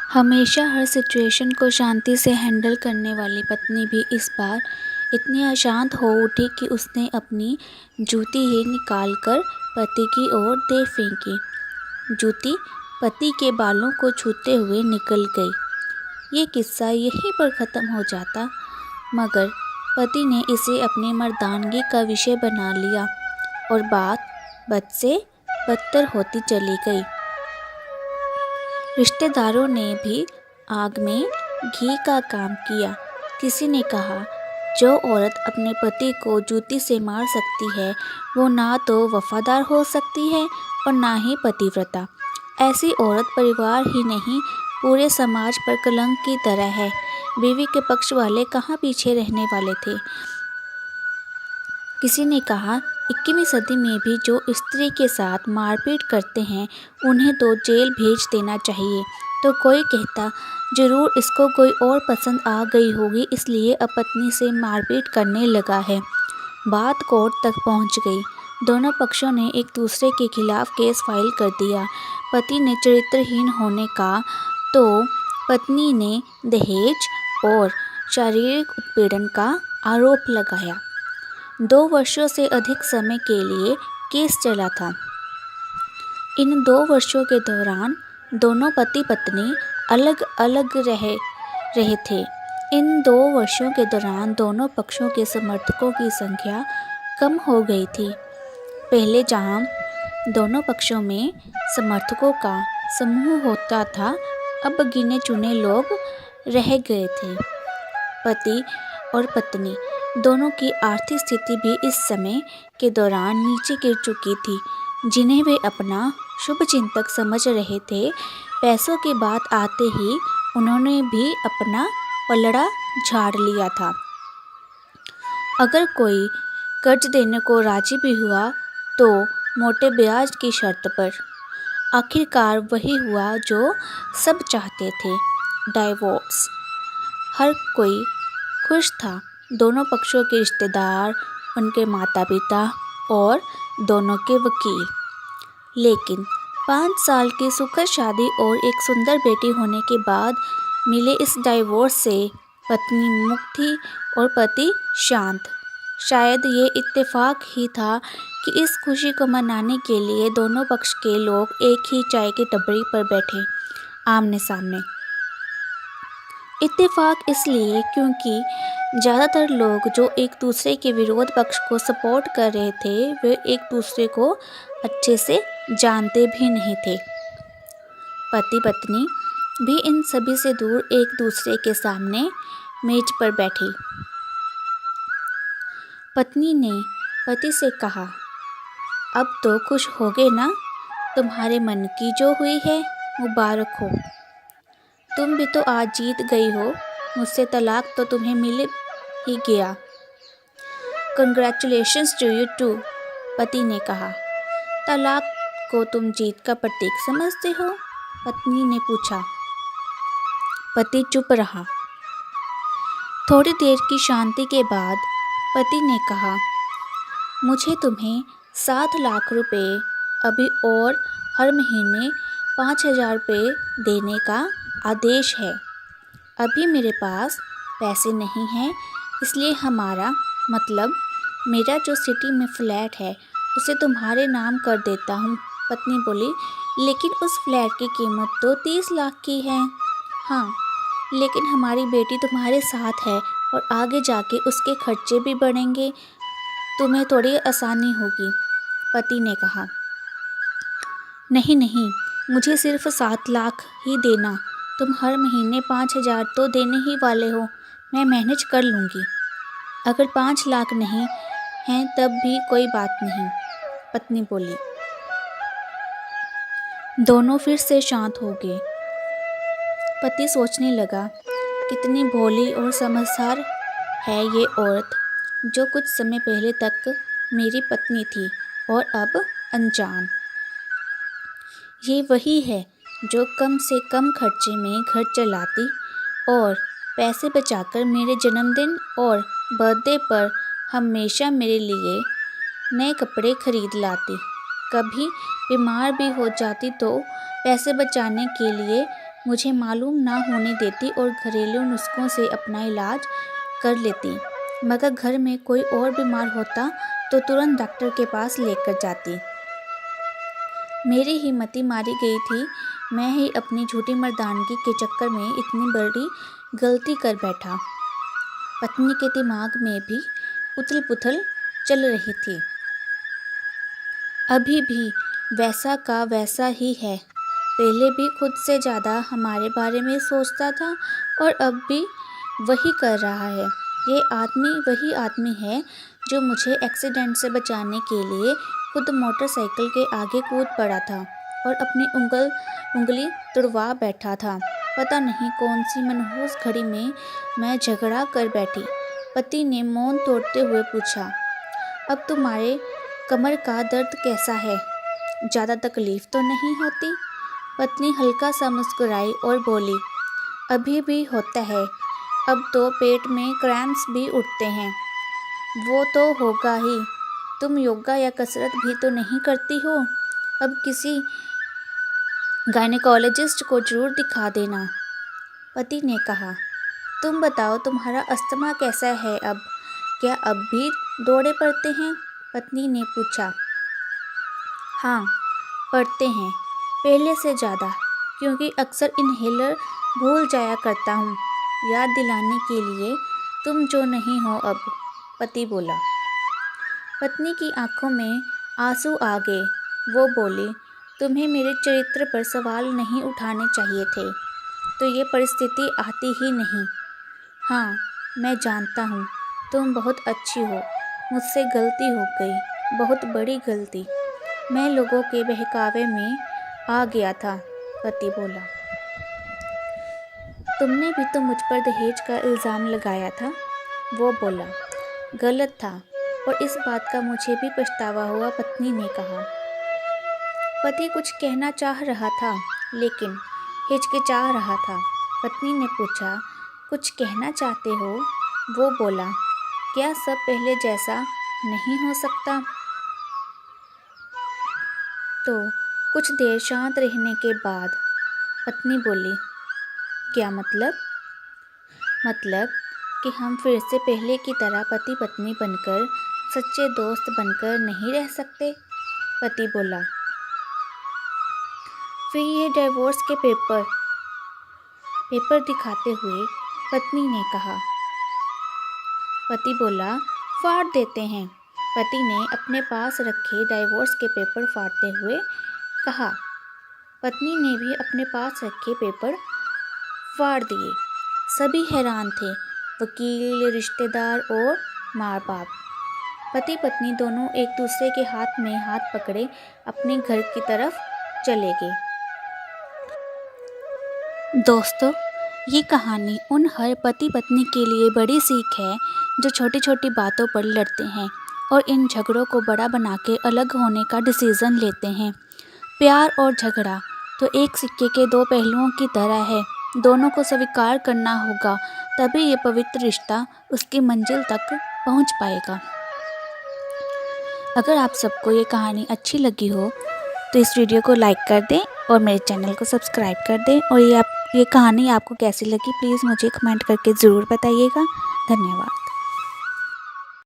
हमेशा हर सिचुएशन को शांति से हैंडल करने वाली पत्नी भी इस बार इतनी अशांत हो उठी कि उसने अपनी जूती ही निकालकर पति की ओर दे फेंकी। जूती पति के बालों को छूते हुए निकल गई। ये किस्सा यहीं पर ख़त्म हो जाता, मगर पति ने इसे अपनी मर्दानगी का विषय बना लिया और बात बद से बदतर होती चली गई। रिश्तेदारों ने भी आग में घी का काम किया। किसी ने कहा, जो औरत अपने पति को जूती से मार सकती है वो ना तो वफादार हो सकती है और ना ही पतिव्रता। ऐसी औरत परिवार ही नहीं पूरे समाज पर कलंक की तरह है। बीवी के पक्ष वाले कहाँ पीछे रहने वाले थे। किसी ने कहा, 21वीं सदी में भी जो स्त्री के साथ मारपीट करते हैं उन्हें तो जेल भेज देना चाहिए। तो कोई कहता, जरूर इसको कोई और पसंद आ गई होगी इसलिए अब पत्नी से मारपीट करने लगा है। बात कोर्ट तक पहुंच गई। दोनों पक्षों ने एक दूसरे के खिलाफ केस फाइल कर दिया। पति ने चरित्रहीन होने का तो पत्नी ने दहेज और शारीरिक उत्पीड़न का आरोप लगाया। 2 वर्षों से अधिक समय के लिए केस चला था। इन 2 वर्षों के दौरान दोनों पति पत्नी अलग अलग रहे थे। इन 2 वर्षों के दौरान दोनों पक्षों के समर्थकों की संख्या कम हो गई थी। पहले जहां दोनों पक्षों में समर्थकों का समूह होता था, अब गिने चुने लोग रह गए थे। पति और पत्नी दोनों की आर्थिक स्थिति भी इस समय के दौरान नीचे गिर चुकी थी। जिन्हें वे अपना शुभचिंतक समझ रहे थे, पैसों की बात आते ही उन्होंने भी अपना पलड़ा झाड़ लिया था। अगर कोई कर्ज देने को राजी भी हुआ तो मोटे ब्याज की शर्त पर। आखिरकार वही हुआ जो सब चाहते थे, डाइवोर्स। हर कोई खुश था, दोनों पक्षों के रिश्तेदार, उनके माता पिता और दोनों के वकील। लेकिन 5 साल की सुखद शादी और एक सुंदर बेटी होने के बाद मिले इस डाइवोर्स से पत्नी मुक्त थी और पति शांत। शायद ये इत्तेफाक ही था कि इस खुशी को मनाने के लिए दोनों पक्ष के लोग एक ही चाय की टपरी पर बैठे, आमने सामने। इत्तेफाक इसलिए क्योंकि ज़्यादातर लोग जो एक दूसरे के विरोध पक्ष को सपोर्ट कर रहे थे वे एक दूसरे को अच्छे से जानते भी नहीं थे। पति पत्नी भी इन सभी से दूर एक दूसरे के सामने मेज पर बैठे। पत्नी ने पति से कहा, अब तो खुश हो गए ना? तुम्हारे मन की जो हुई है मुबारक हो। तुम भी तो आज जीत गई हो। मुझसे तलाक तो तुम्हें मिल ही गया। कंग्रेचुलेशंस टू यू टू, पति ने कहा। तलाक को तुम जीत का प्रतीक समझते हो? पत्नी ने पूछा। पति चुप रहा। थोड़ी देर की शांति के बाद पति ने कहा, मुझे तुम्हें 7 लाख रुपए अभी और हर महीने 5,000 रुपये देने का आदेश है। अभी मेरे पास पैसे नहीं हैं, इसलिए हमारा मतलब मेरा जो सिटी में फ्लैट है उसे तुम्हारे नाम कर देता हूँ। पत्नी बोली, लेकिन उस फ्लैट की कीमत तो 30 लाख की है। हाँ, लेकिन हमारी बेटी तुम्हारे साथ है और आगे जाके उसके खर्चे भी बढ़ेंगे, तुम्हें थोड़ी आसानी होगी। पति ने कहा, नहीं नहीं, मुझे सिर्फ 7 लाख ही देना। तुम हर महीने 5,000 तो देने ही वाले हो, मैं मैनेज कर लूँगी। अगर 5 लाख नहीं हैं तब भी कोई बात नहीं, पत्नी बोली। दोनों फिर से शांत हो गए। पति सोचने लगा, कितनी भोली और समझदार है ये औरत, जो कुछ समय पहले तक मेरी पत्नी थी और अब अनजान। ये वही है जो कम से कम खर्चे में घर चलाती और पैसे बचाकर मेरे जन्मदिन और बर्थडे पर हमेशा मेरे लिए नए कपड़े खरीद लाती। कभी बीमार भी हो जाती तो पैसे बचाने के लिए मुझे मालूम ना होने देती और घरेलू नुस्खों से अपना इलाज कर लेती। मगर घर में कोई और बीमार होता तो तुरंत डॉक्टर के पास लेकर जाती। मेरी ही मति मारी गई थी। मैं ही अपनी झूठी मर्दानगी के चक्कर में इतनी बड़ी गलती कर बैठा। पत्नी के दिमाग में भी उथल पुथल चल रही थी। अभी भी वैसा का वैसा ही है। पहले भी खुद से ज़्यादा हमारे बारे में सोचता था और अब भी वही कर रहा है। ये आदमी वही आदमी है जो मुझे एक्सीडेंट से बचाने के लिए खुद मोटरसाइकिल के आगे कूद पड़ा था और अपनी उंगली तुड़वा बैठा था। पता नहीं कौन सी मनहूस घड़ी में मैं झगड़ा कर बैठी। पति ने मौन तोड़ते हुए पूछा, अब तुम्हारे कमर का दर्द कैसा है? ज़्यादा तकलीफ तो नहीं होती? पत्नी हल्का सा मुस्कुराई और बोली, अभी भी होता है। अब तो पेट में क्रैम्प्स भी उठते हैं। वो तो होगा ही। तुम योगा या कसरत भी तो नहीं करती हो। अब किसी गायनेकोलॉजिस्ट को जरूर दिखा देना। पति ने कहा, तुम बताओ तुम्हारा अस्थमा कैसा है अब? क्या अब भी दौरे पड़ते हैं? पत्नी ने पूछा। हाँ, पड़ते हैं, पहले से ज़्यादा, क्योंकि अक्सर इन्हेलर भूल जाया करता हूँ याद दिलाने के लिए तुम जो नहीं हो अब, पति बोला। पत्नी की आंखों में आंसू आ गए। वो बोली, तुम्हें मेरे चरित्र पर सवाल नहीं उठाने चाहिए थे, तो ये परिस्थिति आती ही नहीं। हाँ, मैं जानता हूँ तुम बहुत अच्छी हो। मुझसे गलती हो गई, बहुत बड़ी गलती। मैं लोगों के बहकावे में आ गया था, पति बोला। तुमने भी तो मुझ पर दहेज का इल्ज़ाम लगाया था, वो बोला। गलत था और इस बात का मुझे भी पछतावा हुआ, पत्नी ने कहा। पति कुछ कहना चाह रहा था लेकिन हिचकिचा रहा था। पत्नी ने पूछा, कुछ कहना चाहते हो? वो बोला, क्या सब पहले जैसा नहीं हो सकता? तो कुछ देर शांत रहने के बाद पत्नी बोली, क्या मतलब? मतलब कि हम फिर से पहले की तरह पति पत्नी बनकर, सच्चे दोस्त बनकर नहीं रह सकते? पति बोला। फिर ये डिवोर्स के पेपर दिखाते हुए पत्नी ने कहा। पति बोला, फाड़ देते हैं। पति ने अपने पास रखे डाइवोर्स के पेपर फाड़ते हुए कहा। पत्नी ने भी अपने पास रखे पेपर फाड़ दिए। सभी हैरान थे, वकील, रिश्तेदार और माँ बाप। पति पत्नी दोनों एक दूसरे के हाथ में हाथ पकड़े अपने घर की तरफ चले गए। दोस्तों, ये कहानी उन हर पति पत्नी के लिए बड़ी सीख है जो छोटी छोटी बातों पर लड़ते हैं और इन झगड़ों को बड़ा बना के अलग होने का डिसीज़न लेते हैं। प्यार और झगड़ा तो एक सिक्के के दो पहलुओं की तरह है। दोनों को स्वीकार करना होगा, तभी ये पवित्र रिश्ता उसकी मंजिल तक पहुंच पाएगा। अगर आप सबको ये कहानी अच्छी लगी हो तो इस वीडियो को लाइक कर दें और मेरे चैनल को सब्सक्राइब कर दें। और ये कहानी आपको कैसी लगी प्लीज़ मुझे कमेंट करके ज़रूर बताइएगा। धन्यवाद।